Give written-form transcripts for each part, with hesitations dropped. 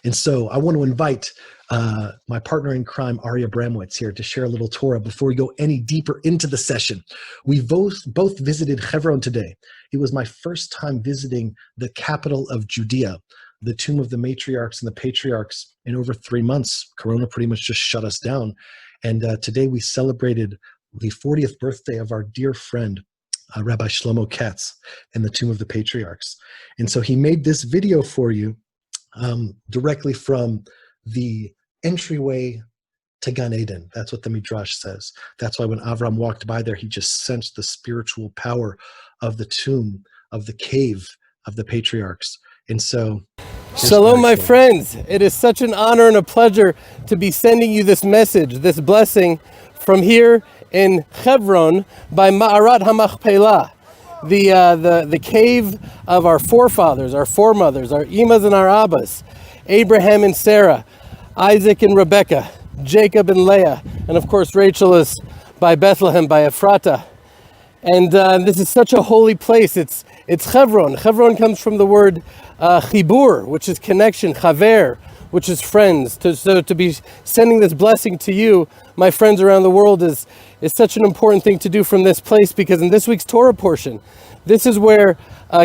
And so I want to invite my partner in crime, Ari Abramowitz, here to share a little Torah before we go any deeper into the session. We both visited Hebron today. It was my first time visiting the capital of Judea, the tomb of the matriarchs and the patriarchs, in over 3 months. Corona pretty much just shut us down. And today we celebrated the 40th birthday of our dear friend, Rabbi Shlomo Katz, and the tomb of the patriarchs. And so he made this video for you directly from the entryway to Gan Eden. That's what the Midrash says. That's why when Avram walked by there, he just sensed the spiritual power of the tomb, of the cave of the patriarchs. And so, Shalom, my friends. It is such an honor and a pleasure to be sending you this message, this blessing from here in Hebron by Ma'arat HaMachpelah, the cave of our forefathers, our foremothers, our imas and our abbas, Abraham and Sarah, Isaac and Rebekah, Jacob and Leah, and of course Rachel is by Bethlehem, by Ephrata. And this is such a holy place. It's Hebron. Hebron comes from the word chibur, which is connection, chaver, which is friends. So to be sending this blessing to you, my friends around the world, is such an important thing to do from this place, because in this week's Torah portion, this is where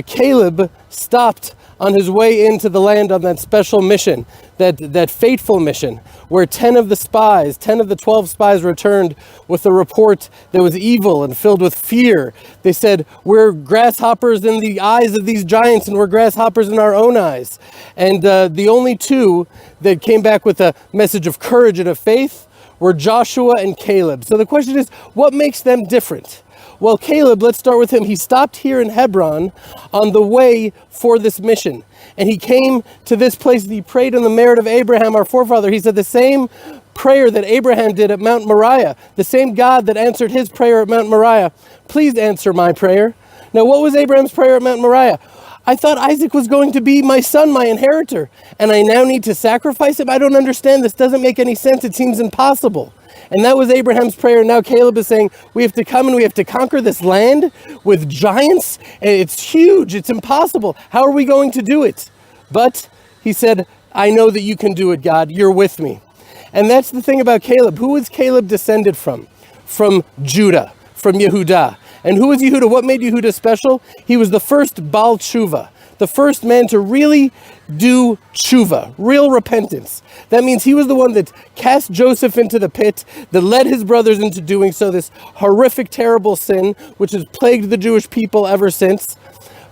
Caleb stopped on his way into the land on that special mission, that fateful mission, where 10 of the 12 spies returned with a report that was evil and filled with fear. They said, we're grasshoppers in the eyes of these giants, and we're grasshoppers in our own eyes. And the only two that came back with a message of courage and of faith were Joshua and Caleb. So the question is, what makes them different? Well, Caleb, let's start with him. He stopped here in Hebron on the way for this mission. And he came to this place that he prayed in the merit of Abraham, our forefather. He said the same prayer that Abraham did at Mount Moriah, the same God that answered his prayer at Mount Moriah, please answer my prayer. Now, what was Abraham's prayer at Mount Moriah? I thought Isaac was going to be my son, my inheritor, and I now need to sacrifice him? I don't understand. This doesn't make any sense. It seems impossible. And that was Abraham's prayer. Now Caleb is saying, we have to come and we have to conquer this land with giants. It's huge. It's impossible. How are we going to do it? But he said, I know that you can do it, God. You're with me. And that's the thing about Caleb. Who is Caleb descended from? From Judah, from Yehudah. And who is Yehudah? What made Yehudah special? He was the first Baal Teshuva, the first man to really do tshuva, real repentance. That means he was the one that cast Joseph into the pit, that led his brothers into doing so, this horrific, terrible sin, which has plagued the Jewish people ever since.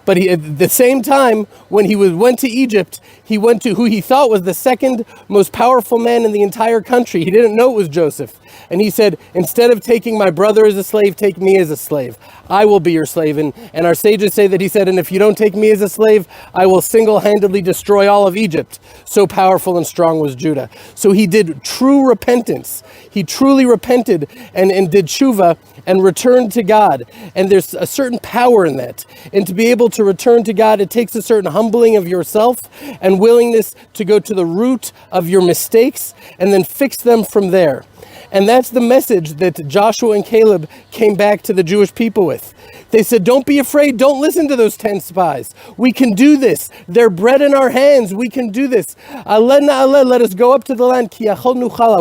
But at the same time, when he went to Egypt, he went to who he thought was the second most powerful man in the entire country. He didn't know it was Joseph. And he said, instead of taking my brother as a slave, take me as a slave. I will be your slave. And our sages say that he said, and if you don't take me as a slave, I will single-handedly destroy all of Egypt. So powerful and strong was Judah. So he did true repentance. He truly repented and did tshuva and returned to God. And there's a certain power in that. And to be able to return to God, it takes a certain humbling of yourself and willingness to go to the root of your mistakes and then fix them from there. And that's the message that Joshua and Caleb came back to the Jewish people with. They said, don't be afraid. Don't listen to those 10 spies. We can do this. They're bread in our hands. We can do this. Let us go up to the land.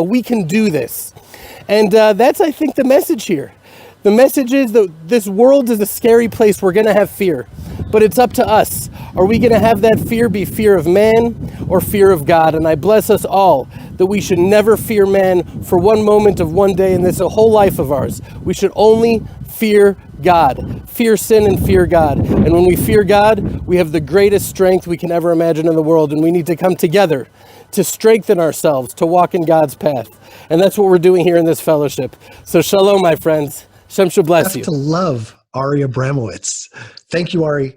We can do this. And that's, I think, the message here. The message is that this world is a scary place. We're going to have fear. But it's up to us. Are we going to have that fear be fear of man or fear of God? And I bless us all that we should never fear man for one moment of one day in this whole life of ours. We should only fear God. Fear sin and fear God. And when we fear God, we have the greatest strength we can ever imagine in the world. And we need to come together to strengthen ourselves, to walk in God's path. And that's what we're doing here in this fellowship. So shalom, my friends. Shem should bless you. To love Ari Abramowitz. Thank you, Ari.